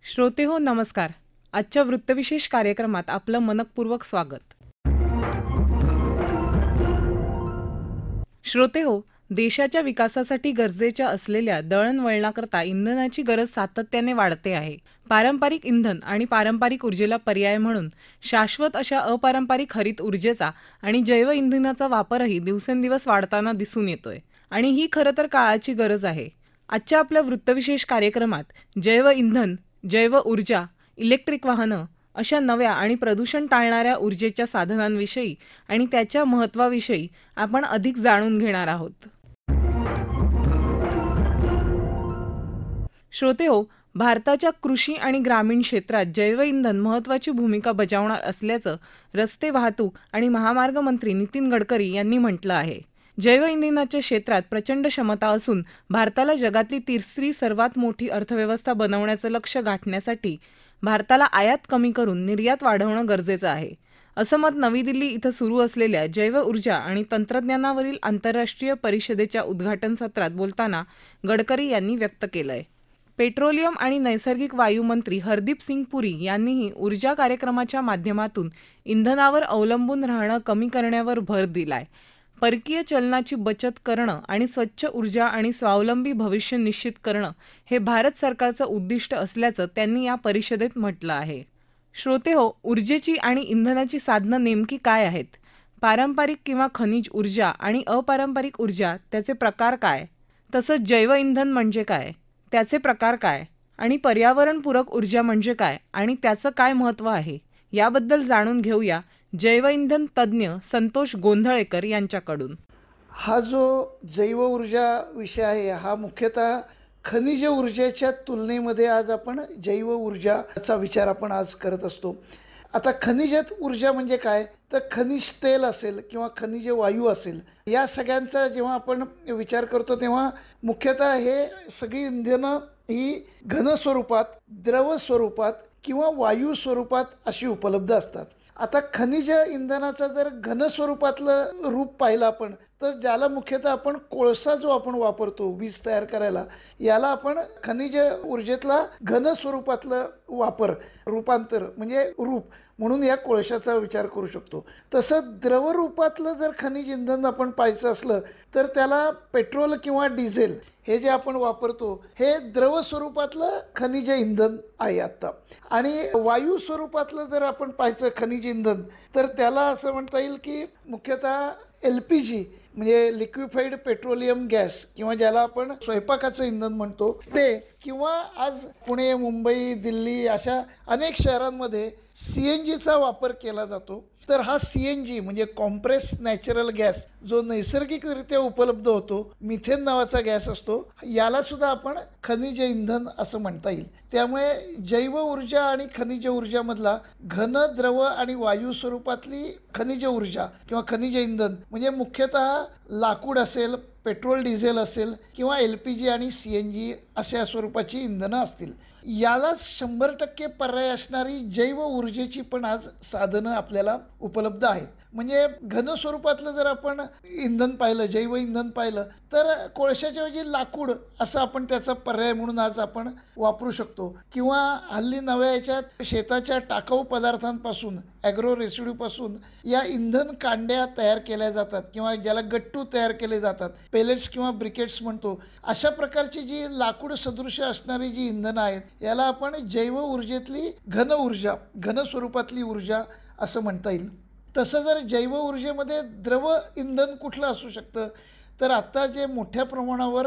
श्रोते हो नमस्कार. आजच्या वृत्तविशेष कार्यक्रमात आपलं मनपूर्वक स्वागत. श्रोते हो, देशाच्या विकासासाठी गरजेच्या असलेल्या दळणवळणाकरता इंधनाची गरज सातत्याने वाढते आहे. पारंपरिक इंधन आणि पारंपरिक ऊर्जेला पर्याय म्हणून शाश्वत अशा अपारंपरिक हरित ऊर्जेचा आणि जैव इंधनाचा वापरही दिवसेंदिवस वाढताना दिसून येतोय आणि ही खरं तर काळाची गरज आहे. आजच्या आपल्या वृत्तविशेष कार्यक्रमात जैव इंधन, जैव ऊर्जा, इलेक्ट्रिक वाहनं अशा नव्या आणि प्रदूषण टाळणाऱ्या ऊर्जेच्या साधनांविषयी आणि त्याच्या महत्त्वाविषयी आपण अधिक जाणून घेणार आहोत. श्रोते हो, भारताच्या कृषी आणि ग्रामीण क्षेत्रात जैव इंधन महत्त्वाची भूमिका बजावणार असल्याचं रस्ते वाहतूक आणि महामार्ग मंत्री नितीन गडकरी यांनी म्हटलं आहे. जैव इंधनाच्या क्षेत्रात प्रचंड क्षमता असून भारताला जगातली तिसरी सर्वात मोठी अर्थव्यवस्था बनवण्याचं लक्ष्य गाठण्यासाठी भारताला आयात कमी करून निर्यात वाढवणं गरजेचं आहे, असं मत नवी दिल्ली इथं सुरू असलेल्या जैव ऊर्जा आणि तंत्रज्ञानावरील आंतरराष्ट्रीय परिषदेच्या उद्घाटन सत्रात बोलताना गडकरी यांनी व्यक्त केलंय. पेट्रोलियम आणि नैसर्गिक वायू मंत्री हरदीप सिंग पुरी यांनीही ऊर्जा कार्यक्रमाच्या माध्यमातून इंधनावर अवलंबून राहणं कमी करण्यावर भर दिलाय. परकीय चलनाची बचत करणं आणि स्वच्छ ऊर्जा आणि स्वावलंबी भविष्य निश्चित करणं हे भारत सरकारचं उद्दिष्ट असल्याचं त्यांनी या परिषदेत म्हटलं आहे. श्रोते हो, ऊर्जेची आणि इंधनाची साधनं नेमकी काय आहेत? पारंपरिक किंवा खनिज ऊर्जा आणि अपारंपरिक ऊर्जा, त्याचे प्रकार काय? तसंच जैव इंधन म्हणजे काय, त्याचे प्रकार काय आणि पर्यावरणपूरक ऊर्जा म्हणजे काय आणि त्याचं काय महत्त्व आहे, याबद्दल जाणून घेऊया जैव इंधन तज्ज्ञ संतोष गोंधळेकर यांच्याकडून. हा जो जैव ऊर्जा विषय आहे हा मुख्यतः खनिज ऊर्जेच्या तुलनेमध्ये आज आपण जैव ऊर्जाचा विचार आपण आज करत असतो. आता खनिज ऊर्जा म्हणजे काय, तर खनिज तेल असेल किंवा खनिज वायू असेल, या सगळ्यांचा जेव्हा आपण विचार करतो तेव्हा मुख्यतः हे सगळी इंधनं ही घन स्वरूपात, द्रव स्वरूपात किंवा वायू स्वरूपात अशी उपलब्ध असतात. आता खनिज इंधनाचा जर घन स्वरूपातलं रूप पाहिलं आपण, तर ज्याला मुख्यतः आपण कोळसा जो आपण वापरतो वीज तयार करायला, याला आपण खनिज ऊर्जेतला घन स्वरूपातलं वापर, रूपांतर म्हणजे रूप म्हणून या कोळशाचा विचार करू शकतो. तसं द्रवरूपातलं जर खनिज इंधन आपण पाहायचं असलं तर त्याला पेट्रोल किंवा डिझेल हे जे आपण वापरतो हे द्रव स्वरूपातलं खनिज इंधन आहे आत्ता. आणि वायू स्वरूपातलं जर आपण पाहायचं खनिज इंधन तर त्याला असं म्हणता येईल की मुख्यतः LPG म्हणजे लिक्विफाईड पेट्रोलियम गॅस किंवा ज्याला आपण स्वयंपाकाचं इंधन म्हणतो ते, किंवा आज पुणे, मुंबई, दिल्ली अशा अनेक शहरांमध्ये CNGचा वापर केला जातो. तर हा CNG म्हणजे कॉम्प्रेस नॅचरल गॅस जो नैसर्गिकरित्या उपलब्ध होतो, मिथेन नावाचा गॅस असतो, याला सुद्धा आपण खनिज इंधन असं म्हणता येईल. त्यामुळे जैव ऊर्जा आणि खनिज ऊर्जामधला घन, द्रव आणि वायू स्वरूपातली खनिज ऊर्जा किंवा खनिज इंधन म्हणजे मुख्यतः लाकूड असेल, पेट्रोल डिझेल असेल किंवा LPG आणि CNG अशा स्वरूपाची इंधनं असतील. यालाच 100% पर्याय असणारी जैव ऊर्जेची पण आज साधनं आपल्याला उपलब्ध आहेत. म्हणजे घन स्वरूपातलं जर आपण इंधन पाहिलं, जैव इंधन पाहिलं, तर कोळशाच्या ऐवजी लाकूड असं आपण त्याचा पर्याय म्हणून आज आपण वापरू शकतो. किंवा हल्ली नव्या याच्यात शेताच्या टाकाऊ पदार्थांपासून, ॲग्रो रेसिड्यूपासून या इंधन कांड्या तयार केल्या जातात किंवा ज्याला गट्टू तयार केले जातात, पेलेट्स किंवा ब्रिकेट्स म्हणतो. अशा प्रकारची जी लाकूड सदृश्य असणारी जी इंधनं आहेत याला आपण जैव ऊर्जेतली घन ऊर्जा, घन स्वरूपातली ऊर्जा असं म्हणता येईल. तसं जर जैव ऊर्जेमध्ये द्रव इंधन कुठलं असू शकतं, तर आत्ता जे मोठ्या प्रमाणावर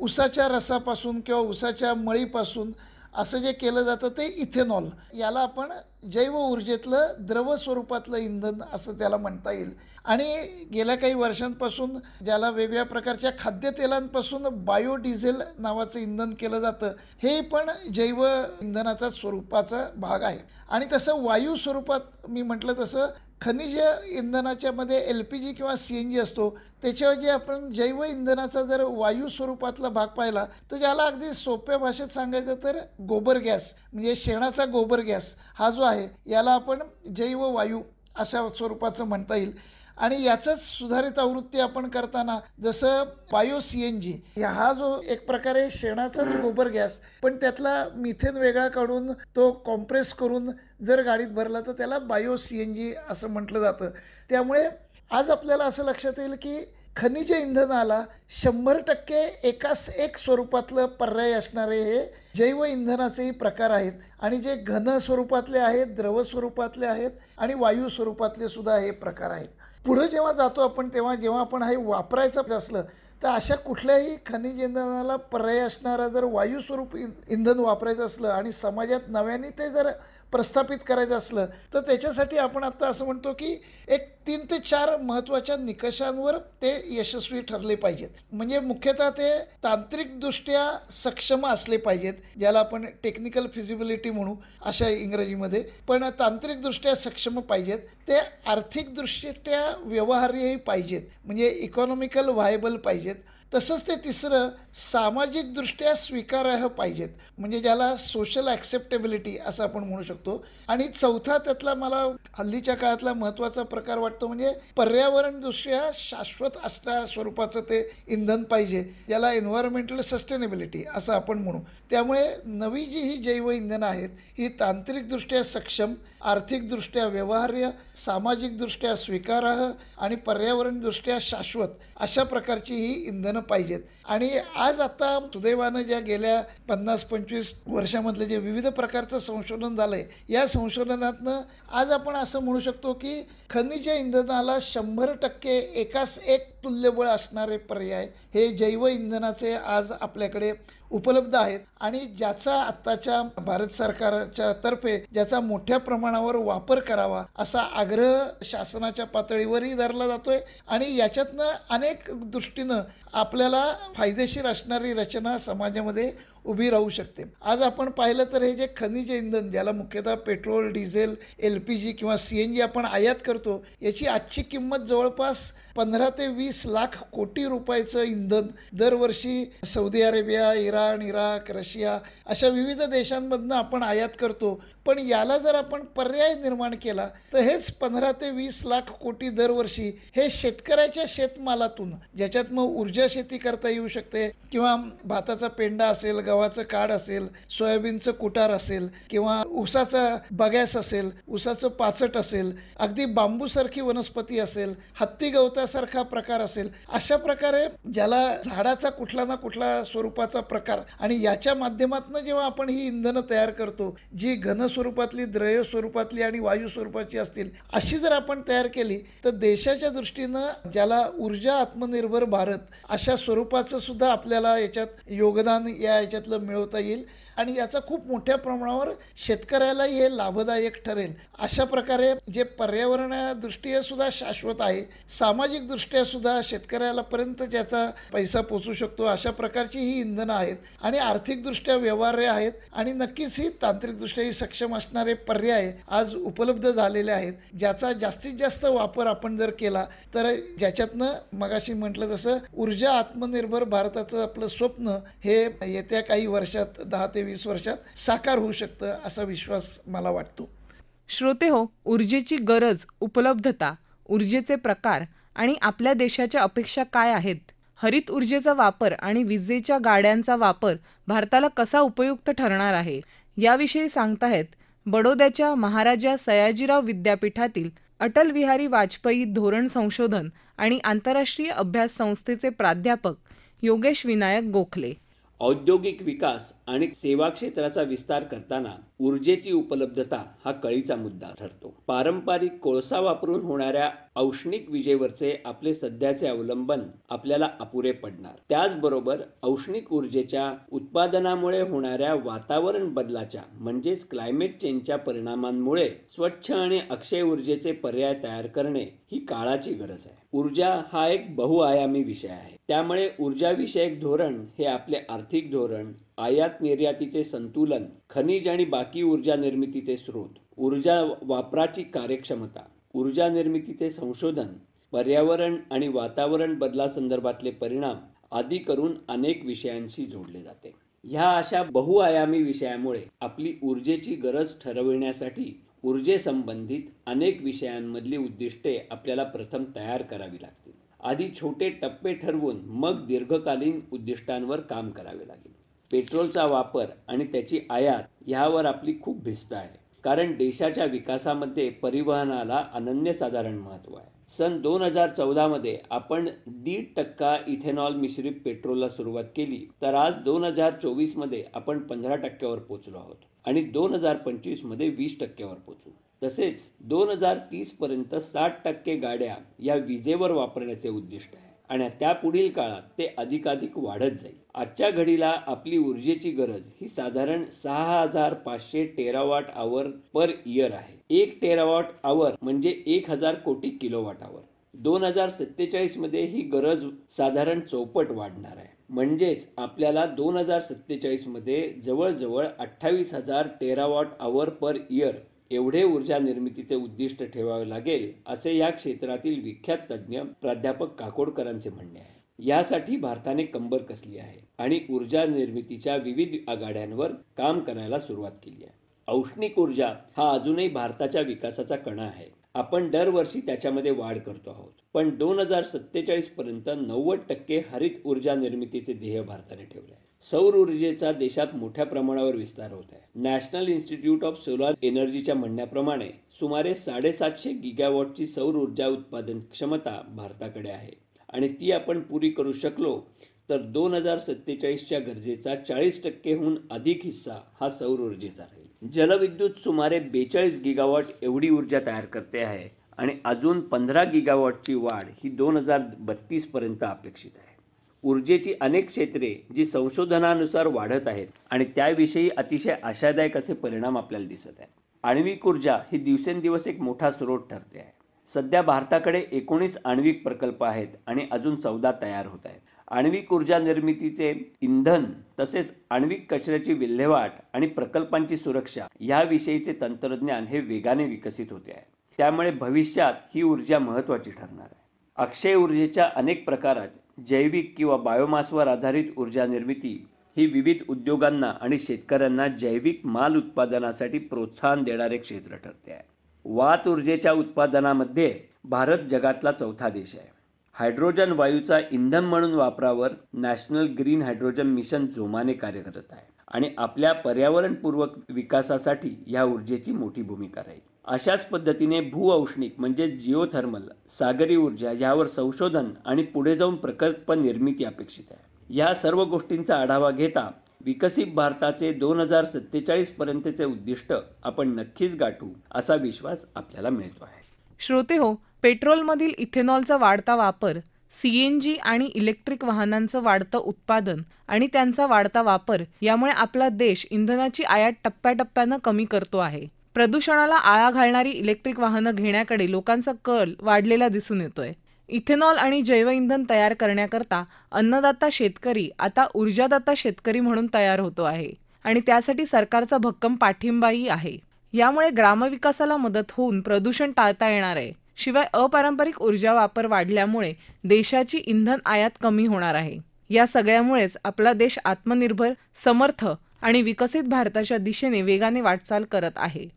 ऊसाच्या रसापासून किंवा ऊसाच्या मळीपासून असं जे केलं जातं ते इथेनॉल, याला आपण जैव ऊर्जेतलं द्रव स्वरूपातलं इंधन असं त्याला म्हणता येईल. आणि गेल्या काही वर्षांपासून ज्याला वेगवेगळ्या प्रकारच्या खाद्यतेलांपासून बायोडिझेल नावाचं इंधन केलं जातं, हे पण जैव इंधनाचा स्वरूपाचा भाग आहे. आणि तसं वायू स्वरूपात मी म्हटलं तसं खनिज इंधनाच्या मध्ये LPG किंवा CNG असतो, त्याच्याऐवजी आपण जैव इंधनाचा जर वायू स्वरूपातला भाग पाहिला तर ज्याला अगदी सोप्या भाषेत सांगायचं तर गोबर गॅस म्हणजे शेणाचा गोबर गॅस हा जो आहे याला आपण जैव वायू अशा स्वरूपाचं म्हणता येईल. आणि याचंच सुधारित आवृत्ती आपण करताना जसं बायो CNG हा जो एक प्रकारे शेणाचाच गोबर गॅस, पण त्यातला मिथेन वेगळा काढून तो कॉम्प्रेस करून जर गाडीत भरला तर त्याला बायो CNG असं म्हटलं जातं. त्यामुळे आज आपल्याला असं लक्षात येईल की खनिज इंधनाला 100% एकाच एक स्वरूपातलं पर्याय असणारे हे जैव इंधनाचेही प्रकार आहेत. आणि जे घन स्वरूपातले आहेत, द्रव स्वरूपातले आहेत आणि वायू स्वरूपातले सुद्धा हे प्रकार आहेत. पुढे जेव्हा जातो आपण तेव्हा जेव्हा आपण हे वापरायचं असलं तर अशा कुठल्याही खनिज इंधनाला पर्याय असणारा जर वायू स्वरूप इंधन वापरायचं असलं आणि समाजात नव्याने ते जर प्रस्थापित करायचं असलं तर त्याच्यासाठी आपण आता असं म्हणतो की एक 3 ते 4 महत्त्वाच्या निकषांवर ते यशस्वी ठरले पाहिजेत. म्हणजे मुख्यतः ते तांत्रिकदृष्ट्या सक्षम असले पाहिजेत, ज्याला आपण टेक्निकल फिजिबिलिटी म्हणू अशा इंग्रजीमध्ये. पण तांत्रिकदृष्ट्या सक्षम पाहिजेत, ते आर्थिकदृष्ट्या व्यवहार्यही पाहिजेत, म्हणजे इकॉनॉमिकल व्हायबल पाहिजेत. तसंच ते तिसरं सामाजिकदृष्ट्या स्वीकारार्ह पाहिजेत, म्हणजे ज्याला सोशल ॲक्सेप्टेबिलिटी असं आपण म्हणू शकतो. आणि चौथा त्यातला मला हल्लीच्या काळातला महत्त्वाचा प्रकार वाटतो म्हणजे पर्यावरणदृष्ट्या शाश्वत असणाऱ्या स्वरूपाचं ते इंधन पाहिजे, ज्याला एन्व्हायरमेंटल सस्टेनेबिलिटी असं आपण म्हणू. त्यामुळे नवी जी ही जैव इंधनं आहेत ही तांत्रिकदृष्ट्या सक्षम, आर्थिकदृष्ट्या व्यवहार्य, सामाजिकदृष्ट्या स्वीकारार्ह आणि पर्यावरणदृष्ट्या शाश्वत अशा प्रकारची ही इंधनं पाहिजेत. आणि आज आता सुदैवानं ज्या गेल्या 50-25 वर्षामधलं जे विविध प्रकारचं संशोधन झालं आहे, या संशोधनातनं आज आपण असं म्हणू शकतो की खनिज इंधनाला 100% एकास एक तुल्यबळ असणारे पर्याय हे जैव इंधनाचे आज आपल्याकडे उपलब्ध आहेत. आणि ज्याचा आत्ताच्या भारत सरकारच्या तर्फे ज्याचा मोठ्या प्रमाणावर वापर करावा असा आग्रह शासनाच्या पातळीवरही धरला जातोय. आणि याच्यातनं अनेक दृष्टीनं आपल्याला फायदेशीर असणारी रचना समाजामध्ये उभी राहू शकते. आज आपण पाहिलं तर हे जे खनिज इंधन ज्याला मुख्यतः पेट्रोल, डिझेल, LPG किंवा CNG आपण आयात करतो, याची आजची किंमत जवळपास 15 ते 20 लाख कोटी रुपयाचं इंधन दरवर्षी Saudi Arabia, Iran, Iraq, Russia अशा विविध देशांमधनं आपण आयात करतो. पण याला जर आपण पर्याय निर्माण केला तर हेच 15 ते 20 लाख कोटी दरवर्षी हे शेतकऱ्याच्या शेतमालातून, ज्याच्यात मग ऊर्जा शेती करता येऊ शकते किंवा भाताचा पेंडा असेल, गव्हाचं काड असेल, सोयाबीनचं कुटार असेल किंवा ऊसाचा बगॅस असेल, ऊसाचं पाचट असेल, अगदी बांबूसारखी वनस्पती असेल, हत्ती गवतासारखा प्रकार असेल, अशा प्रकारे ज्याला झाडाचा कुठला ना कुठला स्वरूपाचा प्रकार. आणि याच्या माध्यमातून जेव्हा आपण ही इंधनं तयार करतो, जी घन स्वरूपातली, द्रव्य स्वरूपातली आणि वायू स्वरूपाची असतील, अशी जर आपण तयार केली तर देशाच्या दृष्टीनं ज्याला ऊर्जा आत्मनिर्भर भारत अशा स्वरूपाचं सुद्धा आपल्याला याच्यात योगदान याच्यातलं मिळवता येईल. आणि याचा खूप मोठ्या प्रमाणावर शेतकऱ्यालाही हे लाभदायक ठरेल. अशा प्रकारे जे पर्यावरणादृष्ट्या सुद्धा शाश्वत आहे, सामाजिकदृष्ट्या सुद्धा शेतकऱ्यालापर्यंत ज्याचा पैसा पोचू शकतो, अशा प्रकारची ही इंधनं आहेत. आणि आर्थिकदृष्ट्या व्यवहार्य आहेत आणि नक्कीच ही तांत्रिकदृष्ट्याही सक्षम असणारे पर्याय आज उपलब्ध झालेले आहेत, ज्याचा जास्तीत जास्त वापर आपण जर केला तर ज्याच्यातनं मगाशी म्हटलं तसं ऊर्जा आत्मनिर्भर भारताचं आपलं स्वप्न हे येत्या काही वर्षात 10 ते 20 वर्षात साकार होऊ शकतं असा विश्वास मला वाटतो. श्रोते हो, ऊर्जेची गरज, उपलब्धता, ऊर्जेचे प्रकार आणि आपल्या देशाच्या अपेक्षा काय आहेत? हरित ऊर्जेचा वापर आणि विजेच्या गाड्यांचा वापर भारताला कसा उपयुक्त ठरणार आहे, याविषयी सांगताहेत बडोद्याच्या महाराजा सयाजीराव विद्यापीठातील अटल बिहारी वाजपेयी धोरण संशोधन आणि आंतरराष्ट्रीय अभ्यास संस्थेचे प्राध्यापक योगेश विनायक गोखले. औद्योगिक विकास आणि सेवा क्षेत्राचा विस्तार करताना ऊर्जेची उपलब्धता हा कळीचा मुद्दा ठरतो. पारंपरिक कोळसा वापरून होणाऱ्या औष्णिक विजेवरचे आपले सध्याचे अवलंबन आपल्याला अपुरे पडणार. त्याचबरोबर औष्णिक ऊर्जेच्या उत्पादनामुळे होणाऱ्या वातावरण बदलाच्या म्हणजेच क्लायमेट चेंजच्या परिणामांमुळे स्वच्छ आणि अक्षय ऊर्जेचे पर्याय तयार करणे ही काळाची गरज आहे. ऊर्जा हा एक बहुआयामी विषय आहे. त्यामुळे ऊर्जाविषयक धोरण हे आपले आर्थिक धोरण, आयात निर्यातीचे संतुलन, खनिज आणि बाकी ऊर्जा निर्मितीचे स्रोत, ऊर्जा वापराची कार्यक्षमता, ऊर्जा निर्मितीचे संशोधन, पर्यावरण आणि वातावरण बदलासंदर्भातले परिणाम आदी करून अनेक विषयांशी जोडले जाते. ह्या अशा बहुआयामी विषयामुळे आपली ऊर्जेची गरज ठरविण्यासाठी ऊर्जेसंबंधित अनेक विषयांमधली उद्दिष्टे आपल्याला प्रथम तयार करावी लागतील. आधी छोटे टप्पे ठरवून मग दीर्घकालीन उद्दिष्टांवर काम करावे लागेल. पेट्रोलचा वापर आणि त्याची आयात यावर आपली खूप भिस्त आहे, कारण देशाच्या विकासामध्ये परिवहनाला अनन्यसाधारण महत्त्व आहे. सन 2014 मध्ये आपण 1.5% इथेनॉल मिश्रित पेट्रोलला सुरुवात केली, तर आज 2024 मध्ये आपण 15% पोहोचलो आहोत आणि 2025 मध्ये 20% पोहोचू. तसेच 2030 पर्यंत 60% गाड्या या विजेवर वापरण्याचे उद्दिष्ट आहे आणि त्यापुढील काळात ते अधिकाधिक वाढत जाईल. आजच्या घडीला आपली ऊर्जेची गरज ही साधारण 6500 टेरावॉट आवर पर इयर आहे. 1 टेरावॉट आवर म्हणजे 1000 कोटी किलोवॉट आवर. 2047 मध्ये ही गरज साधारण चौपट वाढणार आहे. म्हणजेच आपल्याला 2047 मध्ये जवळजवळ 28,000 टेरावॉट आवर पर इयर एवढे ऊर्जा निर्मितीचे उद्दिष्ट ठेवावे लागेल, असे या क्षेत्रातील विख्यात तज्ज्ञ प्राध्यापक काकोडकरांचे म्हणणे आहे. यासाठी भारताने कंबर कसली आहे आणि ऊर्जा निर्मितीच्या विविध आघाड्यांवर काम करायला सुरुवात केली आहे. औष्णिक ऊर्जा हा अजूनही भारताच्या विकासाचा कणा आहे. आपण दरवर्षी त्याच्यामध्ये वाढ करतो आहोत, पण 2047 पर्यंत 90% हरित ऊर्जा निर्मितीचे ध्येय भारताने ठेवले आहे. सौर ऊर्जेचा देशात मोठ्या प्रमाणावर विस्तार होत आहे. नॅशनल इन्स्टिट्यूट ऑफ सोलार एनर्जीच्या म्हणण्याप्रमाणे सुमारे 750 गिगावॉटची सौर ऊर्जा उत्पादन क्षमता भारताकडे आहे आणि ती आपण पुरी करू शकलो तर 2047च्या गरजेचा 40%हून अधिक हिस्सा हा सौर ऊर्जेचा राहील. जलविद्युत सुमारे 42 गिगावॉट एवढी ऊर्जा तयार करते आहे आणि अजून 15 गिगावॉटची वाढ ही 2032 पर्यंत अपेक्षित आहे. ऊर्जेची अनेक क्षेत्रे जी संशोधनानुसार वाढत आहेत आणि त्याविषयी अतिशय आशादायक असे परिणाम आपल्याला दिसत आहेत. आण्विक ऊर्जा ही दिवसेंदिवस एक मोठा स्रोत ठरते आहे. सध्या भारताकडे 19 आण्विक प्रकल्प आहेत आणि अजून 14 तयार होत आहेत. आण्विक ऊर्जा निर्मितीचे इंधन तसेच आण्विक कचऱ्याची विल्हेवाट आणि प्रकल्पांची सुरक्षा याविषयीचे तंत्रज्ञान हे वेगाने विकसित होते आहे. त्यामुळे भविष्यात ही ऊर्जा महत्त्वाची ठरणार आहे. अक्षय ऊर्जेच्या अनेक प्रकारात जैविक किंवा बायोमासवर आधारित ऊर्जा निर्मिती ही विविध उद्योगांना आणि शेतकऱ्यांना जैविक माल उत्पादनासाठी प्रोत्साहन देणारे क्षेत्र ठरते आहे. वात ऊर्जेच्या उत्पादनामध्ये भारत जगातला 4था देश आहे. हायड्रोजन वायूचा इंधन म्हणून वापरावर नॅशनल ग्रीन हायड्रोजन मिशन जोमाने कार्य करत आहे आणि आपल्या पर्यावरणपूर्वक विकासासाठी या ऊर्जेची मोठी भूमिका राहील. अशाच पद्धतीने भूऔष्णिक म्हणजे जिओथर्मल, सागरी ऊर्जा यावर संशोधन आणि पुढे जाऊन प्रकल्प निर्मिती अपेक्षित आहे. या सर्व गोष्टींचा आढावा घेता विकसित भारताचे 2047 पर्यंतचे उद्दिष्ट आपण नक्कीच गाठू असा विश्वास आपल्याला मिळतो आहे. श्रोते हो, पेट्रोलमधील इथेनॉलचा वाढता वापर, CNG आणि इलेक्ट्रिक वाहनांचं वाढतं उत्पादन आणि त्यांचा वाढता वापर यामुळे आपला देश इंधनाची आयात टप्प्याटप्प्यानं कमी करतो आहे. प्रदूषणाला आळा घालणारी इलेक्ट्रिक वाहनं घेण्याकडे लोकांचा कल वाढलेला दिसून येतोय. इथेनॉल आणि जैवइंधन तयार करण्याकरता अन्नदाता शेतकरी आता ऊर्जादाता शेतकरी म्हणून तयार होतो आहे आणि त्यासाठी सरकारचा भक्कम पाठिंबाही आहे. यामुळे ग्रामविकासाला मदत होऊन प्रदूषण टाळता येणार आहे. शिवाय अपारंपरिक ऊर्जा वापर वाढल्यामुळे देशाची इंधन आयात कमी होणार आहे. या सगळ्यामुळेच आपला देश आत्मनिर्भर, समर्थ आणि विकसित भारताच्या दिशेने वेगाने वाटचाल करत आहे.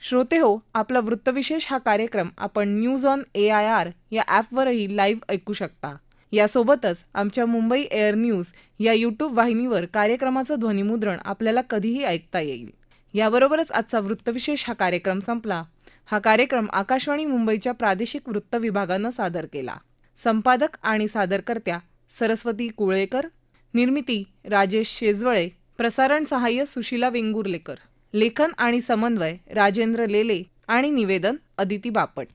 श्रोते हो, आपला वृत्तविशेष हा कार्यक्रम आपण न्यूज ऑन AIR या ॲपवरही लाईव्ह ऐकू शकता. यासोबतच आमच्या मुंबई एअर न्यूज या यूट्यूब वाहिनीवर कार्यक्रमाचं ध्वनिमुद्रण आपल्याला कधीही ऐकता येईल. याबरोबरच आजचा वृत्तविशेष हा कार्यक्रम संपला. हा कार्यक्रम आकाशवाणी मुंबईच्या प्रादेशिक वृत्त विभागानं सादर केला. संपादक आणि सादरकर्त्या सरस्वती कुळेकर, निर्मिती राजेश शेजवळे, प्रसारण सहाय्य सुशीला वेंगुर्लेकर, लेखन आणि समन्वय राजेंद्र लेले आणि निवेदन अदिती बापट.